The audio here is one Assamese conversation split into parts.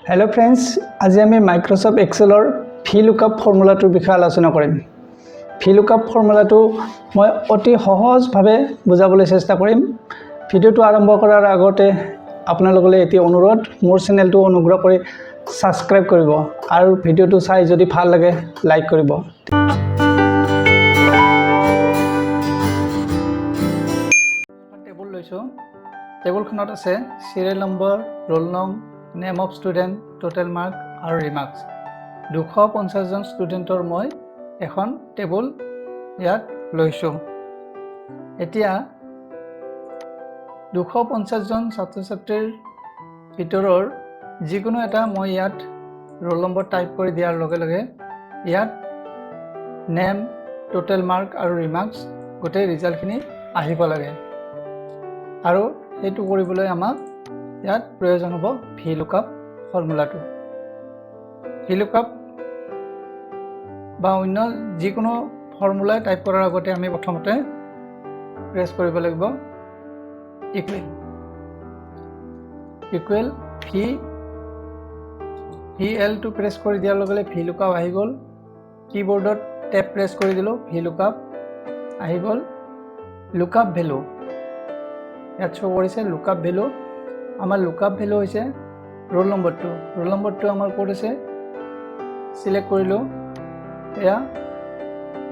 हेलो फ्रेंड्स, आज आमी माइक्रोसॉफ्ट एक्सेलर VLOOKUP फर्मुलाटोर विषय आलोचना करिम। VLOOKUP फर्मुलाटो मैं अति सहज भावे बुझाबले चेष्टा करिम। भिडिओটো आरम्भ करार आगते आपनालोकले एति अनुरोध मोर चेनेलটো अनुग्रह करि सबस्क्राइब करिब आरु भिडिओটো चाइ जदि ভাল लागे लाइक करिब। टेबुल लैছো। टेबुलखনত আছে सिरियल नम्बर, रोल नং, name of student, total mark और रिमार्क्स। 250 जन स्टूडेंटर मैं এখন टेबुल ইয়াত লৈছো। এতিয়া 250 জন ছাত্ৰ ছাত্ৰীৰ ভিতৰৰ যিকোনো এটা মই ইয়াত रोल नम्बर টাইপ কৰি দিয়াৰ লগে লগে ইয়াত নেম, टोटल मार्क और रिमार्क्स গোটেই ৰিজাল্টখিনি আহিব লাগে। আৰু এইটো কৰিবলৈ আমাক ইয়াত প্ৰয়োজন হ'ব VLOOKUP ফৰ্মুলাটো। VLOOKUP বা অন্য যিকোনো ফৰ্মুলা টাইপ কৰাৰ আগতে আমি প্ৰথমতে প্ৰেছ কৰিব লাগিব ইকুৱেল VL টো প্ৰেছ কৰি দিয়াৰ লগে লগে VLOOKUP আহি গ'ল। কিবৰ্ডত টেব প্ৰেছ কৰি দিলো, VLOOKUP আহি গ'ল। লুকআপ ভ্যালু ইয়াত শো কৰিছে লুকআপ ভ্যালু। আমাৰ লুকআপ ভ্যালু হৈছে रोल नम्बरটো। रोल नम्बरটো আমাৰ কোড আছে, সিলেক্ট কৰিলো। এয়া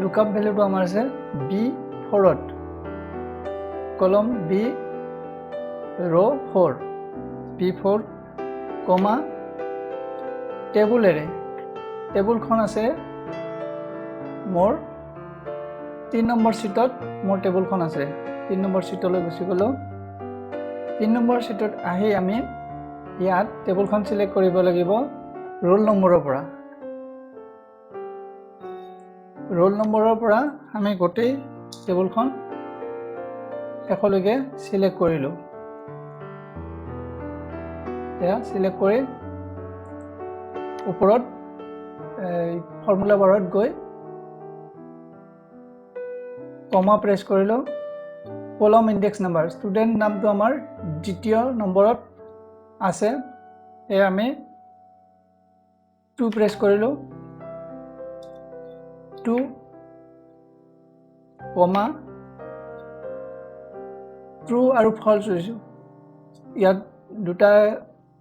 লুকআপ ভ্যালুটো আমাৰ আছে B4 ত, কলম B रो 4 B4 কমা টেবুলেৰে। টেবুলখন আছে মোৰ 3 নম্বৰ সিটত। মোৰ টেবুলখন আছে 3 নম্বৰ সিটলৈ গুচি গলো। 3 নম্বৰ সিটত আহি আমি ইয়াত টেবুলখন সিলেক্ট কৰিব লাগিব रोल নম্বৰৰ পৰা। रोल নম্বৰৰ পৰা আমি গোটেই টেবুলখন একলৈকে সিলেক্ট কৰিলো। এয়া সিলেক্ট কৰি ওপৰত ফৰ্মুলা বাৰত গৈ কমা প্ৰেছ কৰিলো। কলম ইনডেক্স নাম্বাৰ স্টুডেন্ট নামটো আমাৰ দ্বিতীয় নম্বৰত আছে। এ আমি 2 প্ৰেছ কৰিলো। 2 কমা ট্ৰু আৰু ফলছ লৈছো। ইয়াত দুটা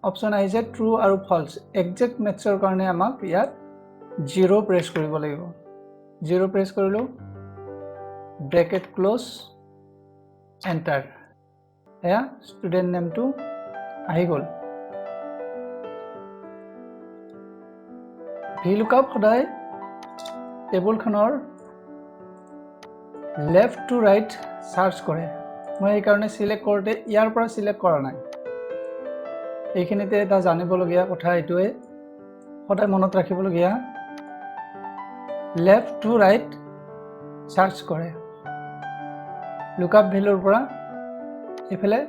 অপচন আহিছে, ট্ৰু আৰু ফলছ। একজেক্ট মেথছৰ কাৰণে আমাক ইয়াত 0 প্ৰেছ কৰিব লাগিব। 0 প্ৰেছ কৰিলো, ব্ৰেকেট ক্লোজ, এন্টাৰ। এয়া স্টুডেন্ট নেমটো আহি গ'ল। VLOOKUP সদায় টেবুলখনৰ লেফট টু ৰাইট সাৰ্চ কৰে। মই এই কাৰণে সিলেক্ট কৰোতে ইয়াৰ পৰা সিলেক্ট কৰা নাই। এইখিনিতে এটা জানিবলগীয়া কথা এইটোৱে, সদায় মনত ৰাখিবলগীয়া, লেফট টু ৰাইট সাৰ্চ কৰে। লুকআপ ভ্যালুৰ পৰা এফালে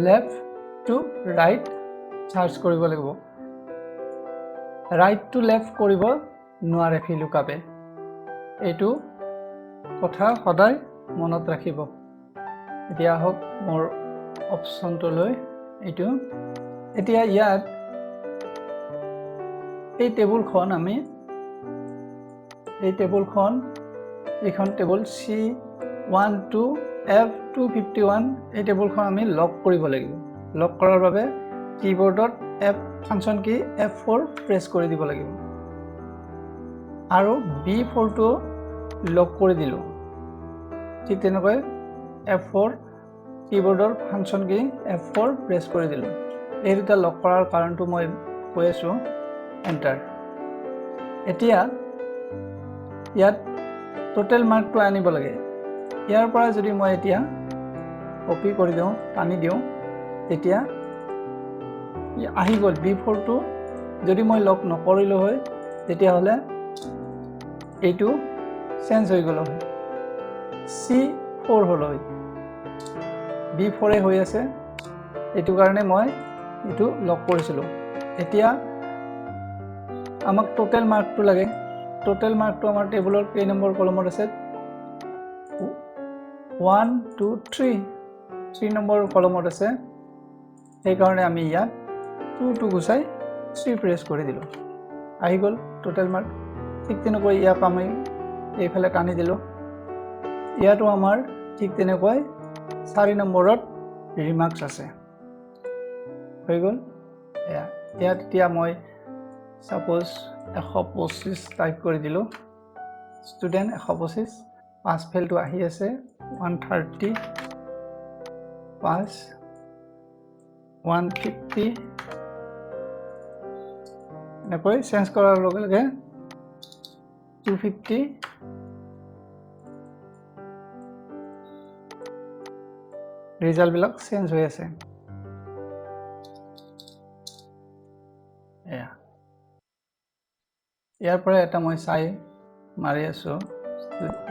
লেফট টু ৰাইট সাৰ্চ কৰিব লাগিব। ৰাইট টু লেফট কৰিব নোৱাৰে VLOOKUP-এ। এইটো কথা সদায় মনত ৰাখিব। এতিয়া হওক মোৰ অপচনটো লৈ এইটো। এতিয়া ইয়াত এই টেবুলখন আমি এইখন টেবুল C1 to F251 এই টেবুলখন আমি লক কৰিব লাগিব। লক কৰাৰ বাবে কিবৰ্ডত ফাংচন কি F4 প্ৰেছ কৰি দিব লাগিব আৰু B4 টো লক কৰি দিলো। ঠিক তেনেকৈ F4 কিবৰ্ডৰ ফাংচন কি F4 প্ৰেছ কৰি দিলো। এই দুটা লক কৰাৰ কাৰণটো মই কৈ আছো, এন্টাৰ। এতিয়া ইয়াত টোটেল মাৰ্কটো আনিব লাগে। ইয়াৰ পৰা যদি মই এতিয়া কপি কৰি দিওঁ, টানি দিওঁ, তেতিয়া আহি গ'ল। B4 টো যদি মই লক নকৰিলো হয় তেতিয়াহ'লে এইটো চেঞ্জ হৈ গ'ল হয়, C4 হ'ল হয়। B4 হৈ আছে, এইটো কাৰণে মই এইটো লক কৰিছিলো। এতিয়া আমাক টোটেল মাৰ্কটো লাগে। টোটেল মাৰ্কটো আমাৰ টেবুলৰ কেই নম্বৰ কলমত আছে? 1 2 3 নম্বৰ কলমত আছে। সেই কাৰণে আমি ইয়াত 2 গুচাই 3 প্ৰেছ কৰি দিলোঁ আহি গ'ল টোটেল মাৰ্ক ঠিক তেনেকৈ ইয়াক আমি এইফালে টানি দিলোঁ ইয়াতো আমাৰ ঠিক তেনেকৈ 4 নম্বৰত ৰিমাৰ্কছ আছে হৈ গ'ল ইয়াত এতিয়া মই সাপোজ 125 টাইপ কৰি দিলোঁ ষ্টুডেণ্ট 125 পাছ ফেলটো আহি আছে 130 পাছ 150 এনেকৈ চেঞ্জ কৰাৰ লগে লগে 250 ৰিজাল্টবিলাক চেঞ্জ হৈ আছে ইয়াৰ পৰা এটা মই চাই মাৰি আছোঁ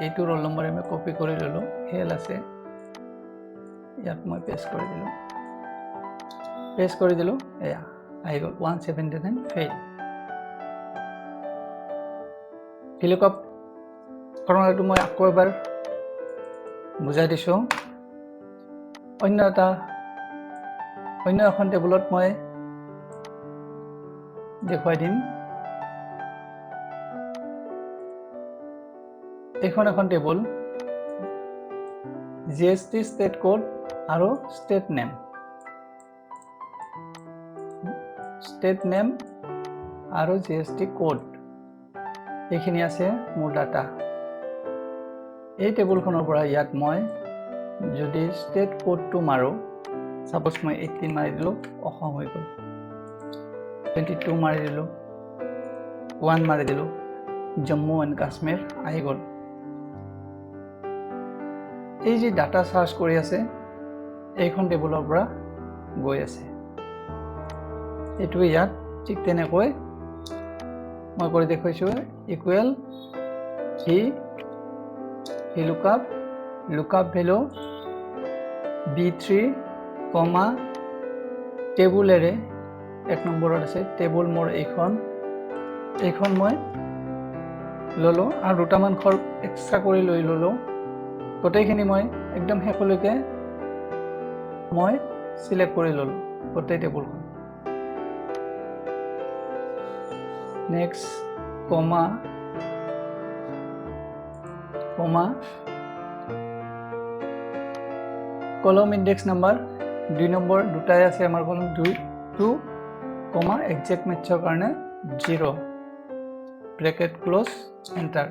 এইটো ৰোল নম্বৰে মই কপি কৰি ল'লোঁ ফেল আছে ইয়াত মই পেষ্ট কৰি দিলোঁ আহি গ'ল 179 ফেল VLOOKUP ফৰ্মুলাটো মই আকৌ এবাৰ বুজাই দিছোঁ অন্য এখন টেবুলত মই দেখুৱাই দিম এখন টেবুল GST ষ্টেট কোড আৰু ষ্টেট নেম আৰু GST কোড এইখিনি আছে মোৰ ডাটা এই টেবুলখনৰ পৰা ইয়াত মই যদি ষ্টেট কোডটো মাৰো সাপোজ মই 18 মাৰি দিলোঁ অসম হৈ গ'ল 22 মাৰি দিলোঁ 1 মাৰি দিলোঁ জম্মু এণ্ড কাশ্মীৰ আহি গ'ল এই যে ডাটা সাৰ্চ কৰি আছে এইখন টেবুলৰ পৰা গৈ আছে এইটো ইয়াত ঠিক তেনেকৈ মই কৰি দেখুৱাইছোঁ ইকুৱেল VLOOKUP ভেলু B3 কমা টেবুল এৰে 1 নম্বৰত আছে টেবুল মোৰ এইখন মই ললোঁ আৰু দুটামান ঘৰ এক্সট্ৰা কৰি লৈ ললোঁ গোটেইখিনি মই একদম শেষলৈকে মই সিলেক্ট কৰি ললোঁ গোটেই টেবুলখন নেক্সট কমা কলম ইন্ডেক্স নাম্বাৰ 2 নম্বৰ দুটাই আছে আমাৰ কলম 2 কমা এক্সাক্ট মেথছৰ কাৰণে 0 ব্ৰেকেট ক্লোজ এন্টাৰ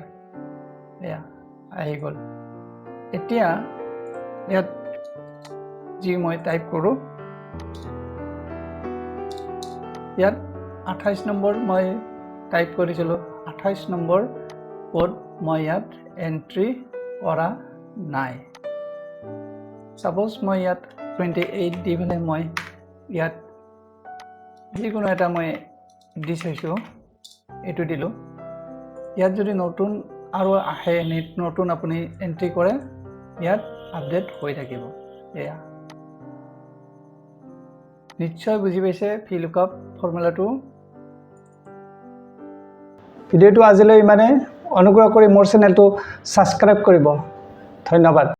আহি গ'ল এতিয়া ইয়াত যি মই টাইপ কৰোঁ ইয়াত 28 নম্বৰ মই টাইপ কৰিছিলোঁ 28 নম্বৰ কোড মই ইয়াত এন্ট্ৰি কৰা নাই সাপোজ মই ইয়াত 28 দি পেলাই মই ইয়াত যিকোনো এটা মই দি চাইছোঁ এইটো দিলোঁ ইয়াত যদি নতুন আৰু আহে নতুন আপুনি এন্ট্ৰি কৰে ইয়াত আপডেট হৈ থাকিব নিশ্চয় বুজি পাইছে VLOOKUP ফৰ্মুলাটো ভিডিঅ'টো আজিলৈ ইমানে অনুগ্ৰহ কৰি মোৰ চেনেলটো সাবস্ক্ৰাইব কৰিব ধন্যবাদ